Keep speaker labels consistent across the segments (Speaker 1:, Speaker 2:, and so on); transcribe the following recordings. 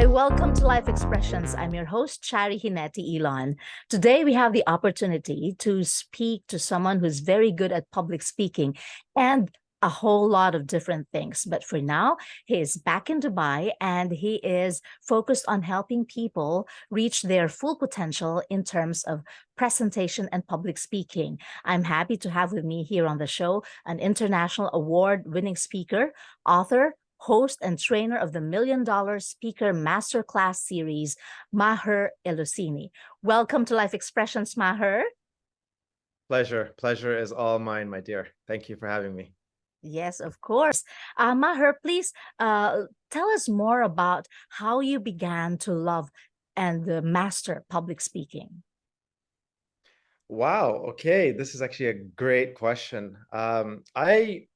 Speaker 1: Hi, welcome to Life Expressions. I'm your host, Charie Elon. Today, we have the opportunity to speak to someone who's very good at public speaking and a whole lot of different things. But for now, he is back in Dubai and he is focused on helping people reach their full potential in terms of presentation and public speaking. I'm happy to have with me here on the show an international award-winning speaker, author, host and trainer of the $1 Million Speaker Masterclass series, Maher Elusini. Welcome to Life Expressions, Maher.
Speaker 2: Pleasure. Pleasure is all mine, my dear. Thank you for having me.
Speaker 1: Yes, of course. Maher, please tell us more about how you began to love and master public speaking.
Speaker 2: Wow. Okay. This is actually a great question. I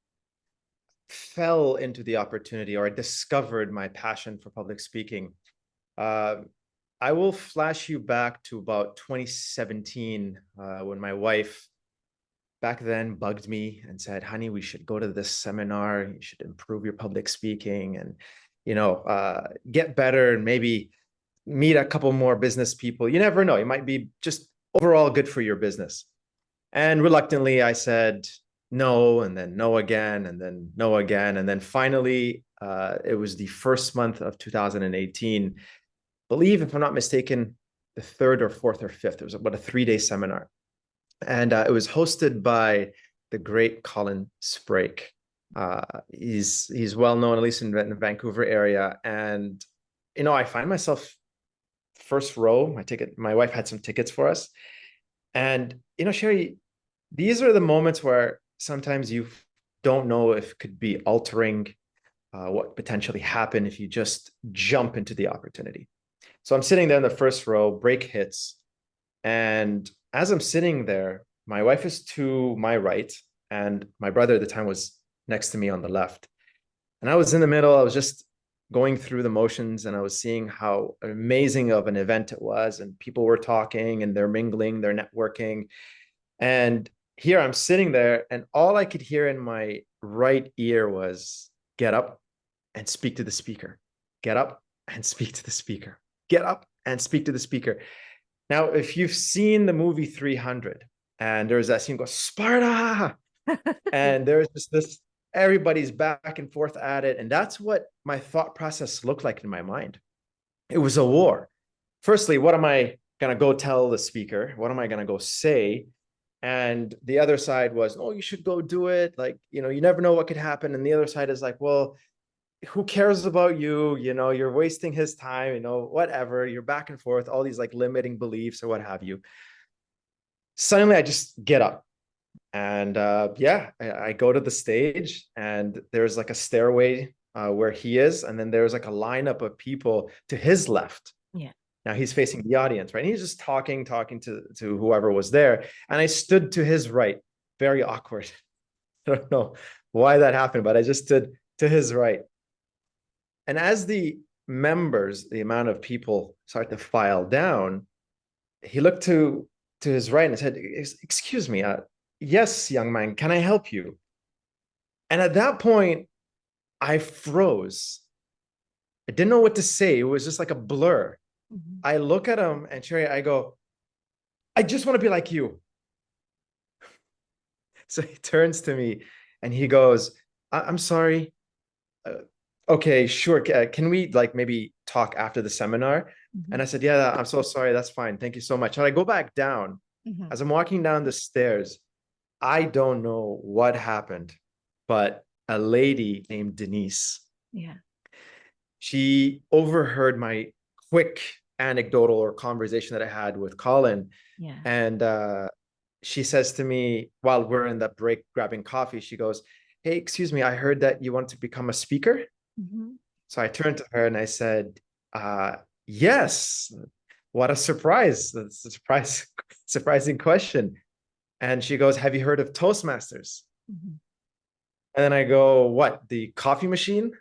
Speaker 2: fell into the opportunity, or I discovered my passion for public speaking. Uh, I will flash you back to about 2017 when my wife back then bugged me and said, honey, we should go to this seminar. You should improve your public speaking and, get better and maybe meet a couple more business people. You never know. It might be just overall good for your business. And reluctantly, I said no, and then no again, and then no again. And then finally, it was the first month of 2018. Believe, if I'm not mistaken, the third or fourth or fifth. It was about a 3-day seminar. And it was hosted by the great Colin Sprake. He's well known, at least in the Vancouver area. And, I find myself first row. My wife had some tickets for us. And, Charie, these are the moments where sometimes you don't know if it could be altering what potentially happened if you just jump into the opportunity. So I'm sitting there in the first row, break hits. And as I'm sitting there, my wife is to my right, and my brother at the time was next to me on the left. And I was in the middle. I was just going through the motions, and I was seeing how amazing of an event it was. And people were talking, and they're mingling, they're networking. And here I'm sitting there, and all I could hear in my right ear was, get up and speak to the speaker. Get up and speak to the speaker. Get up and speak to the speaker. Now, if you've seen the movie 300, and there's that scene, go Sparta, and there's just this, everybody's back and forth at it. And that's what my thought process looked like in my mind. It was a war. Firstly, what am I going to go tell the speaker? What am I going to go say? And the other side was, oh, you should go do it. Like, you never know what could happen. And the other side is like, well, who cares about you? You're wasting his time, whatever. You're back and forth, all these like limiting beliefs or what have you. Suddenly I just get up and I go to the stage, and there's like a stairway where he is. And then there's like a lineup of people to his left.
Speaker 1: Yeah.
Speaker 2: Now he's facing the audience, right? And he's just talking to whoever was there. And I stood to his right, very awkward. I don't know why that happened, but I just stood to his right. And as the members, the amount of people start to file down, he looked to his right and said, excuse me, yes, young man, can I help you? And at that point, I froze. I didn't know what to say. It was just like a blur. Mm-hmm. I look at him, and Charie, I go, I just want to be like you. So he turns to me and he goes, I'm sorry. Okay, sure. Can we like maybe talk after the seminar? Mm-hmm. And I said, yeah, I'm so sorry. That's fine. Thank you so much. And I go back down. Mm-hmm. As I'm walking down the stairs, I don't know what happened, but a lady named Denise, she overheard my quick anecdotal or conversation that I had with Colin. Yeah. And she says to me, while we're in the break grabbing coffee, she goes, hey, excuse me, I heard that you want to become a speaker. Mm-hmm. So I turned to her and I said, yes. What a surprise. That's a surprising question. And she goes, have you heard of Toastmasters? Mm-hmm. And then I go, what, the coffee machine?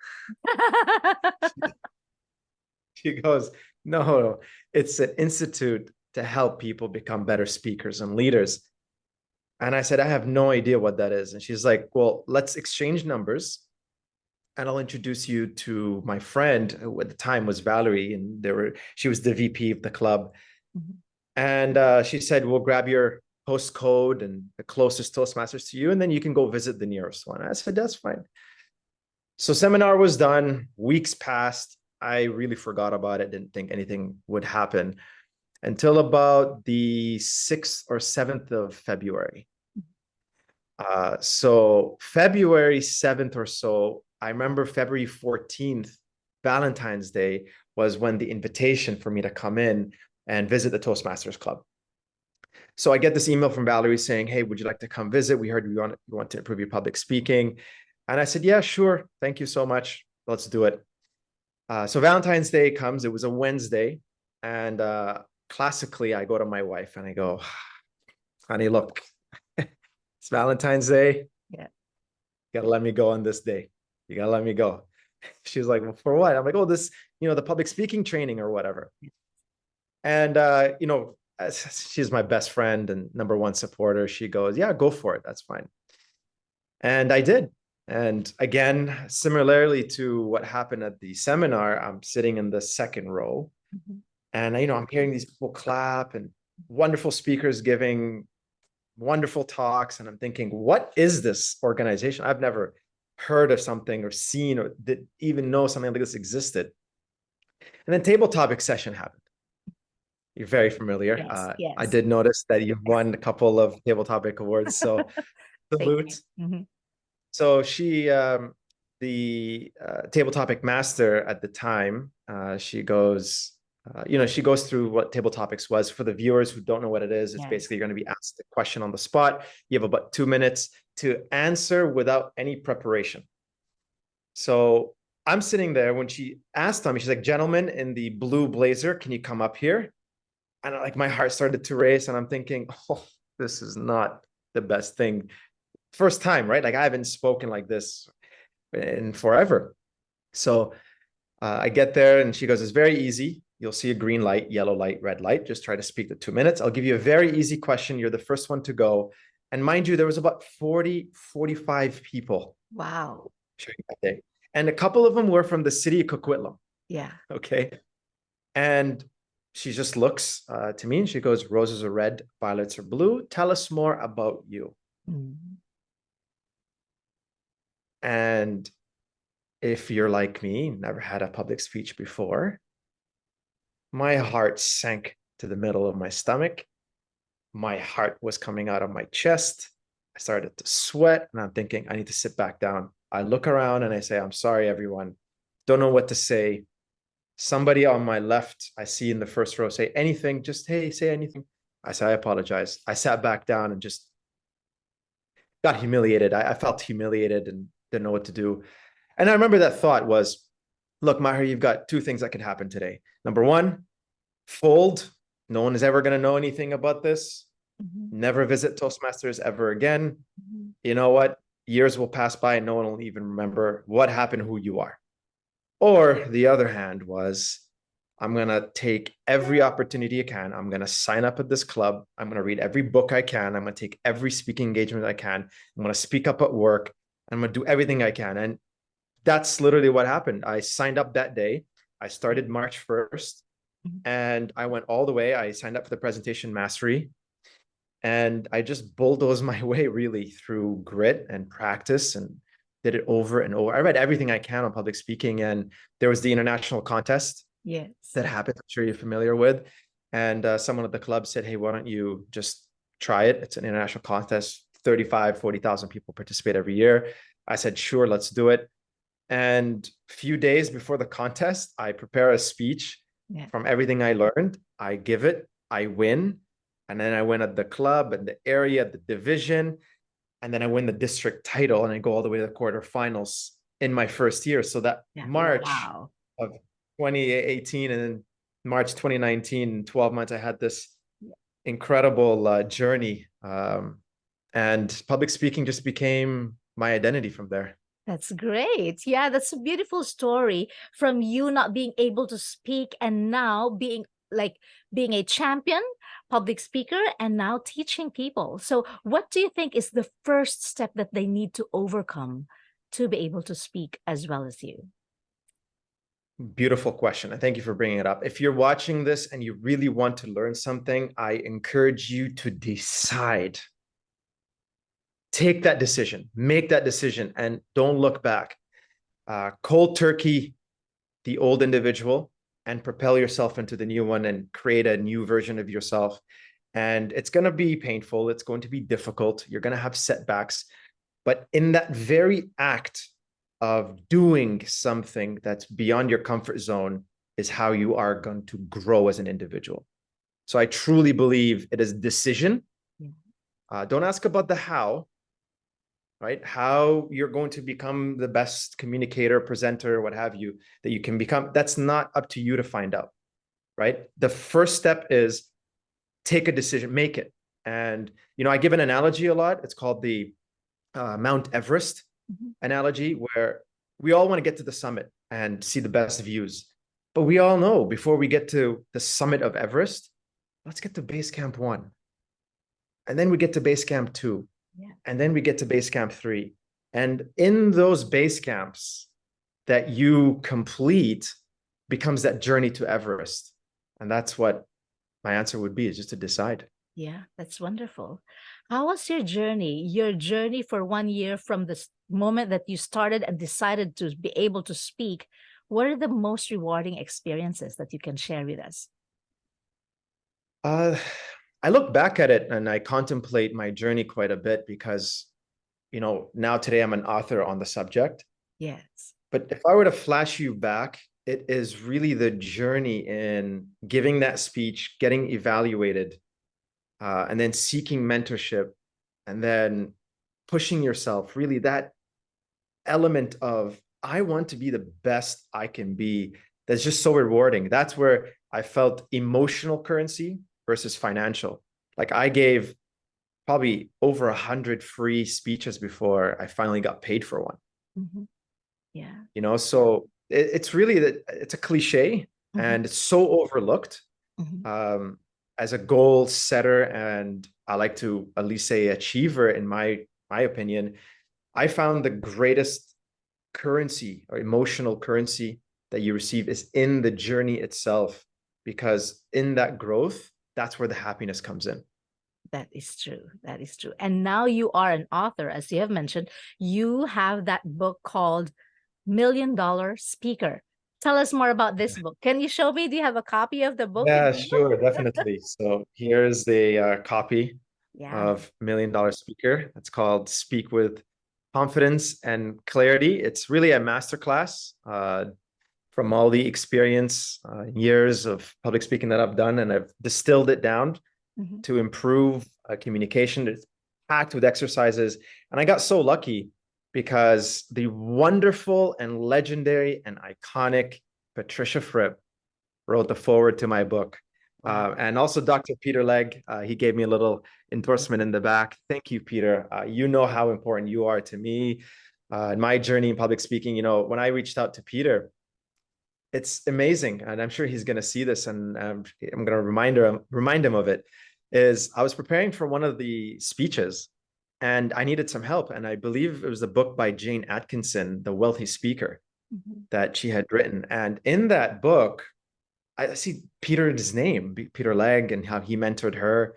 Speaker 2: She goes, no, it's an institute to help people become better speakers and leaders. And I said, I have no idea what that is. And she's like, well, let's exchange numbers. and I'll introduce you to my friend, who at the time was Valerie, and she was the VP of the club.
Speaker 1: Mhm.
Speaker 2: And she said, we'll grab your postcode and the closest Toastmasters to you, and then you can go visit the nearest one. I said, that's fine. So seminar was done, weeks passed. I really forgot about it, didn't think anything would happen until about the 6th or 7th of February. So February 7th or so, I remember February 14th, Valentine's Day, was when the invitation for me to come in and visit the Toastmasters Club. So I get this email from Valerie saying, hey, would you like to come visit? We heard you want to improve your public speaking. And I said, yeah, sure. Thank you so much. Let's do it. So Valentine's Day comes. It was a Wednesday. And classically, I go to my wife and I go, honey, look, it's Valentine's Day.
Speaker 1: Yeah.
Speaker 2: You gotta let me go on this day. You gotta let me go. She's like, well, for what? I'm like, oh, this, the public speaking training or whatever. And, she's my best friend and number one supporter. She goes, yeah, go for it. That's fine. And I did. And again, similarly to what happened at the seminar, I'm sitting in the second row.
Speaker 1: Mhm.
Speaker 2: And, I'm hearing these people clap and wonderful speakers giving wonderful talks. And I'm thinking, what is this organization? I've never heard of something or seen or even know something like this existed. And then table topic session happened. You're very familiar.
Speaker 1: Yes,
Speaker 2: I
Speaker 1: yes.
Speaker 2: did notice that you've won a couple of table topic awards. So salute.
Speaker 1: Mhm.
Speaker 2: So she, the table topic master at the time, she goes, she goes through what table topics was. For the viewers who don't know what it is, it's
Speaker 1: Yeah.
Speaker 2: basically you're going to be asked a question on the spot. You have about 2 minutes to answer without any preparation. So I'm sitting there when she asked me, she's like, gentlemen in the blue blazer, can you come up here? And like my heart started to race and I'm thinking, oh, this is not the best thing. First time, right? Like I haven't spoken like this in forever. So I get there and she goes, it's very easy. You'll see a green light, yellow light, red light. Just try to speak the 2 minutes. I'll give you a very easy question. You're the first one to go. And mind you, there was about 40, 45 people.
Speaker 1: Wow.
Speaker 2: That day. And a couple of them were from the city of Coquitlam.
Speaker 1: Yeah.
Speaker 2: Okay. And she just looks to me and she goes, roses are red, violets are blue. Tell us more about you.
Speaker 1: Mm-hmm.
Speaker 2: And if you're like me, never had a public speech before, my heart sank to the middle of my stomach. My heart was coming out of my chest. I started to sweat and I'm thinking, I need to sit back down. I look around and I say, I'm sorry, everyone. Don't know what to say. Somebody on my left, I see in the first row, say anything, just, hey, say anything. I say, I apologize. I sat back down and just got humiliated. I felt humiliated and didn't know what to do. And I remember that thought was, look, Maher, you've got two things that could happen today. Number one, fold. No one is ever going to know anything about this.
Speaker 1: Mm-hmm.
Speaker 2: Never visit Toastmasters ever again.
Speaker 1: Mm-hmm.
Speaker 2: You know what? Years will pass by and no one will even remember what happened, who you are. Or the other hand was, I'm going to take every opportunity I can. I'm going to sign up at this club. I'm going to read every book I can. I'm going to take every speaking engagement I can. I'm going to speak up at work. I'm going to do everything I can. And that's literally what happened. I signed up that day. I started March 1st and I went all the way. I signed up for the presentation mastery and I just bulldozed my way really through grit and practice and did it over and over. I read everything I can on public speaking and there was the international contest.
Speaker 1: Yes.
Speaker 2: That happened. I'm sure you're familiar with. And someone at the club said, hey, why don't you just try it? It's an international contest. 35, 40,000 people participate every year. I said, sure, let's do it. And a few days before the contest, I prepare a speech from everything I learned. I give it, I win. And then I win at the club and the area, the division. And then I win the district title and I go all the way to the quarterfinals in my first year. So that March of 2018 and then March 2019, 12 months, I had this incredible journey. And public speaking just became my identity from there.
Speaker 1: That's great. Yeah, that's a beautiful story from you not being able to speak and now being a champion public speaker and now teaching people. So what do you think is the first step that they need to overcome to be able to speak as well as you?
Speaker 2: Beautiful question. And thank you for bringing it up. If you're watching this and you really want to learn something, I encourage you to decide. Take that decision, make that decision, and don't look back. Cold turkey the old individual and propel yourself into the new one and create a new version of yourself. And it's going to be painful. It's going to be difficult. You're going to have setbacks. But in that very act of doing something that's beyond your comfort zone is how you are going to grow as an individual. So I truly believe it is decision. Don't ask about the how, right? How you're going to become the best communicator, presenter, what have you, that you can become. That's not up to you to find out, right? The first step is take a decision, make it. And, I give an analogy a lot. It's called the Mount Everest analogy, where we all want to get to the summit and see the best views. But we all know before we get to the summit of Everest, let's get to base camp 1. And then we get to base camp 2. Yeah. And then we get to base camp 3. And in those base camps that you complete becomes that journey to Everest. And that's what my answer would be, is just to decide.
Speaker 1: Yeah, that's wonderful. How was your journey? Your journey for 1 year from the moment that you started and decided to be able to speak. What are the most rewarding experiences that you can share with us?
Speaker 2: I look back at it and I contemplate my journey quite a bit because, now today I'm an author on the subject.
Speaker 1: Yes.
Speaker 2: But if I were to flash you back, it is really the journey in giving that speech, getting evaluated, and then seeking mentorship, and then pushing yourself, really that element of, I want to be the best I can be. That's just so rewarding. That's where I felt emotional currency versus financial. Like I gave probably over 100 free speeches before I finally got paid for one.
Speaker 1: Mm-hmm. Yeah.
Speaker 2: So it's really that it's a cliche and it's so overlooked. As a goal setter, and I like to at least say achiever, in my opinion, I found the greatest currency or emotional currency that you receive is in the journey itself, because in that growth, that's where the happiness comes in.
Speaker 1: That is true. That is true. And now you are an author, as you have mentioned. You have that book called $1 Million Speaker. Tell us more about this book. Can you show me? Do you have a copy of the book?
Speaker 2: Yeah, sure, definitely. So here's the copy of $1 Million Speaker. It's called Speak with Confidence and Clarity. It's really a masterclass from all the experience, years of public speaking that I've done, and I've distilled it down to improve communication. It's packed with exercises. And I got so lucky because the wonderful and legendary and iconic Patricia Fripp wrote the forward to my book. And also Dr. Peter Legg, he gave me a little endorsement in the back. Thank you, Peter. You know how important you are to me in my journey in public speaking. When I reached out to Peter, it's amazing. And I'm sure he's going to see this, and I'm going to remind him of it. Is I was preparing for one of the speeches and I needed some help. And I believe it was a book by Jane Atkinson, The Wealthy Speaker, that she had written. And in that book, I see Peter's name, Peter Legg, and how he mentored her.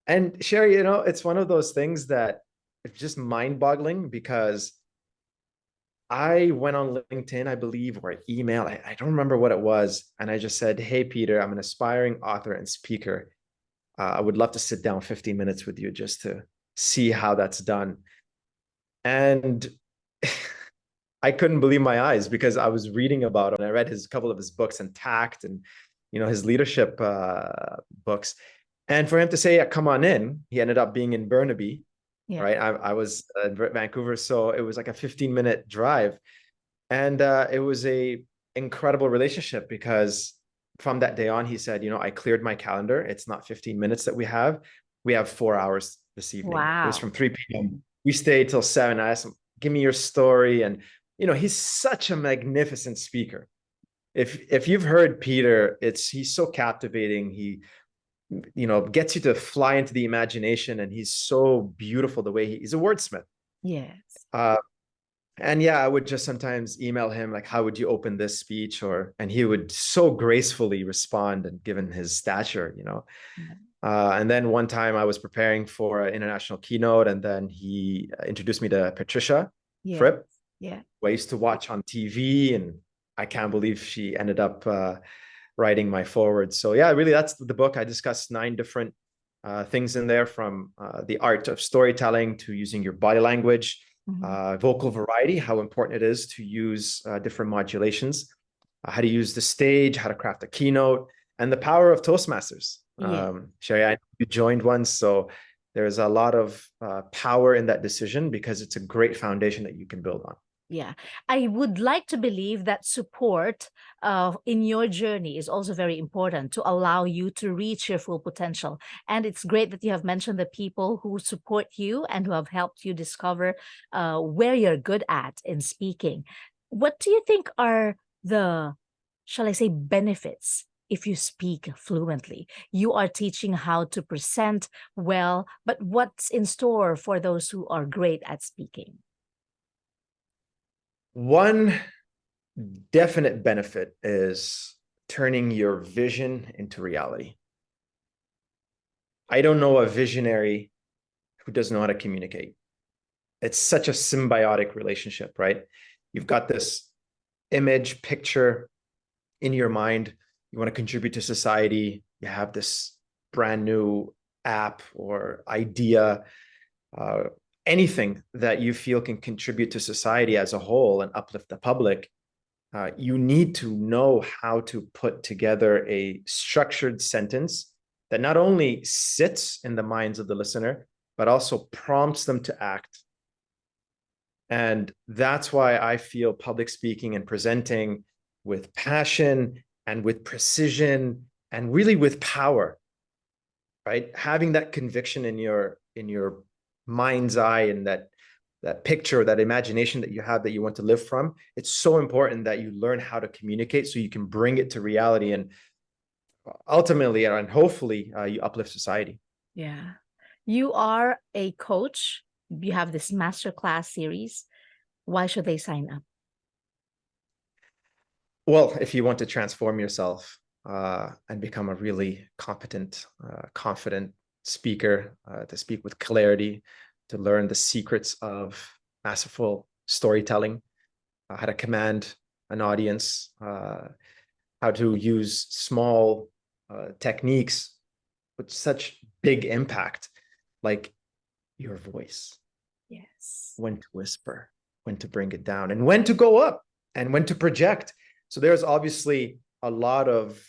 Speaker 2: And Charie, it's one of those things that it's just mind-boggling, because I went on LinkedIn, I believe, or email, I don't remember what it was. And I just said, hey, Peter, I'm an aspiring author and speaker. I would love to sit down 15 minutes with you just to see how that's done. And I couldn't believe my eyes, because I was reading about him and I read a couple of his books and Tact and, his leadership books. And for him to say, yeah, come on in, he ended up being in Burnaby, right? I was in Vancouver. So it was like a 15-minute drive. And it was a incredible relationship, because from that day on, he said, I cleared my calendar. It's not 15 minutes that we have. We have 4 hours this evening. Wow. It was from 3 p.m. We stayed till 7. I asked him, give me your story. And, he's such a magnificent speaker. If you've heard Peter, he's so captivating. He, gets you to fly into the imagination, and he's so beautiful the way he's a wordsmith.
Speaker 1: Yes.
Speaker 2: And yeah, I would just sometimes email him like, how would you open this speech? And he would so gracefully respond, and given his stature,
Speaker 1: Yeah.
Speaker 2: And then one time I was preparing for an international keynote, and then he introduced me to Patricia
Speaker 1: Yeah.
Speaker 2: Fripp,
Speaker 1: Yeah.
Speaker 2: who I used to watch on TV, and I can't believe she ended up writing my forward. So yeah, really, that's the book. I discussed 9 different things in there, from the art of storytelling to using your body language,
Speaker 1: Mhm.
Speaker 2: vocal variety, how important it is to use different modulations, how to use the stage, how to craft a keynote, and the power of Toastmasters.
Speaker 1: Yeah.
Speaker 2: Charie, I know you joined once, so there's a lot of power in that decision because it's a great foundation that you can build on.
Speaker 1: Yeah, I would like to believe that support in your journey is also very important to allow you to reach your full potential. And it's great that you have mentioned the people who support you and who have helped you discover where you're good at in speaking. What do you think are the, shall I say, benefits if you speak fluently? You are teaching how to present well, but what's in store for those who are great at speaking?
Speaker 2: One definite benefit is turning your vision into reality. I don't know a visionary who doesn't know how to communicate. It's such a symbiotic relationship, right? You've got this image, picture in your mind. You want to contribute to society. You have this brand new app or idea, uh, anything that you feel can contribute to society as a whole and uplift the public. You need to know how to put together a structured sentence that not only sits in the minds of the listener, but also prompts them to act. And that's why I feel public speaking and presenting with passion and with precision and really with power, right? Having that conviction in your mind's eye, and that picture, that imagination that you have that you want to live from, it's so important that you learn how to communicate so you can bring it to reality, and ultimately and hopefully you uplift society.
Speaker 1: Yeah. You are a coach. You have this masterclass series. Why should they sign up?
Speaker 2: Well, if you want to transform yourself and become a really competent, confident speaker, to speak with clarity, to learn the secrets of masterful storytelling, how to command an audience, how to use small techniques with such big impact, like your voice,
Speaker 1: Yes.
Speaker 2: when to whisper, when to bring it down, and when to go up, and when to project. So there's obviously a lot of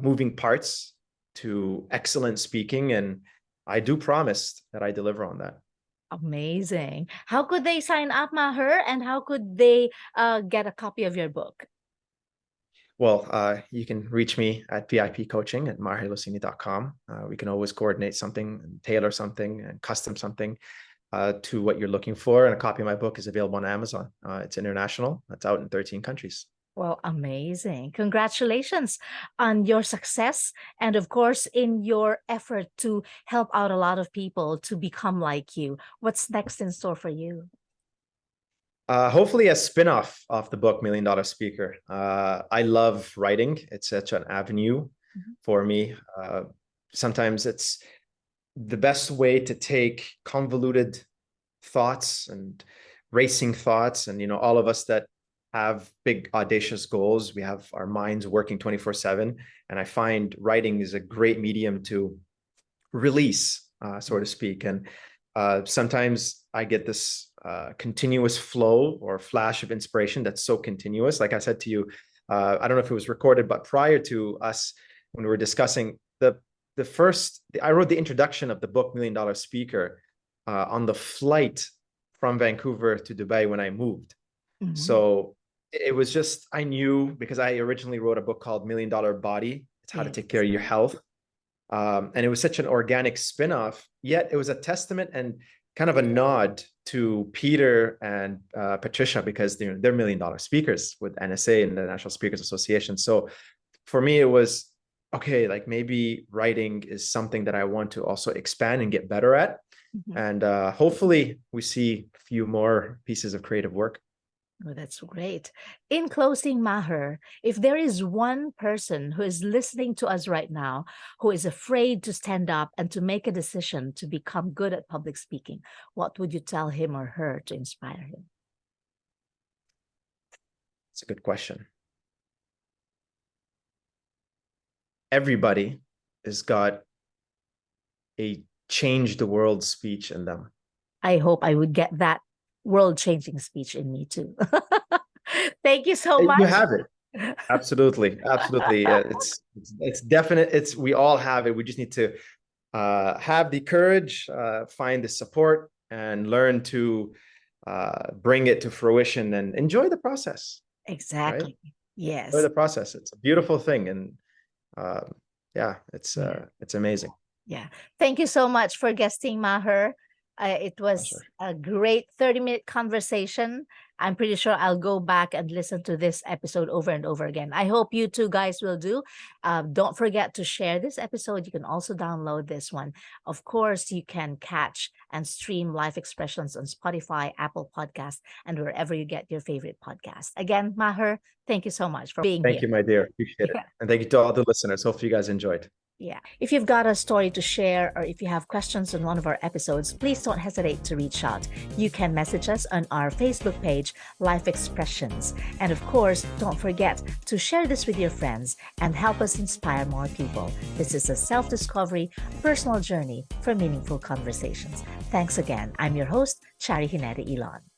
Speaker 2: moving parts to excellent speaking, and I do promise that I deliver on that.
Speaker 1: Amazing. How could they sign up, Maher? And how could they get a copy of your book?
Speaker 2: Well, you can reach me at vipcoaching at maherelusini.com. We can always coordinate something and tailor something and custom something to what you're looking for. And a copy of my book is available on Amazon. It's international. It's out in 13 countries.
Speaker 1: Well, amazing. Congratulations on your success. And of course, in your effort to help out a lot of people to become like you. What's next in store for you?
Speaker 2: Hopefully a spin-off of the book Million Dollar Speaker. I love writing. It's such an avenue
Speaker 1: Mhm.
Speaker 2: for me. Sometimes it's the best way to take convoluted thoughts and racing thoughts, and all of us that have big audacious goals, we have our minds working 24/7, and I find writing is a great medium to release, so to speak. And sometimes I get this continuous flow or flash of inspiration that's so continuous. Like I said to you, I don't know if it was recorded, but prior to us, when we were discussing I wrote the introduction of the book Million Dollar Speaker on the flight from Vancouver to Dubai when I moved.
Speaker 1: Mhm.
Speaker 2: So it was just, I knew, because I originally wrote a book called Million Dollar Body. It's how to take care
Speaker 1: Yes.
Speaker 2: of your health. And it was such an organic spin-off, yet it was a testament and kind of a nod to Peter and Patricia, because they're million dollar speakers with NSA and the National Speakers Association. So for me, it was, okay, like maybe writing is something that I want to also expand and get better at.
Speaker 1: Mhm.
Speaker 2: And hopefully we see a few more pieces of creative work.
Speaker 1: Oh, that's great. In closing, Maher, if there is one person who is listening to us right now who is afraid to stand up and to make a decision to become good at public speaking, what would you tell him or her to inspire him?
Speaker 2: It's a good question. Everybody has got a change the world speech in them.
Speaker 1: I hope I would get that world-changing speech in me too. Thank you so
Speaker 2: You
Speaker 1: much.
Speaker 2: have it. Absolutely. Absolutely. It's definite. We all have it. We just need to have the courage, find the support, and learn to bring it to fruition and enjoy the process.
Speaker 1: Exactly.
Speaker 2: Right?
Speaker 1: Yes.
Speaker 2: Enjoy the process. It's a beautiful thing. And yeah, it's amazing.
Speaker 1: Yeah. Thank you so much for guesting, Maher. It was
Speaker 2: Sure.
Speaker 1: a great 30-minute conversation. I'm pretty sure I'll go back and listen to this episode over and over again. I hope you two guys will do. Don't forget to share this episode. You can also download this one. Of course, you can catch and stream Life Expressions on Spotify, Apple Podcasts, and wherever you get your favorite podcast. Again, Maher, thank you so much for being here.
Speaker 2: Thank you, my dear. Appreciate it. And thank you to all the listeners. Hopefully you guys enjoyed.
Speaker 1: Yeah. If you've got a story to share or if you have questions on one of our episodes, please don't hesitate to reach out. You can message us on our Facebook page, Life Expressions. And of course, don't forget to share this with your friends and help us inspire more people. This is a self-discovery, personal journey for meaningful conversations. Thanks again. I'm your host, Charie Elon.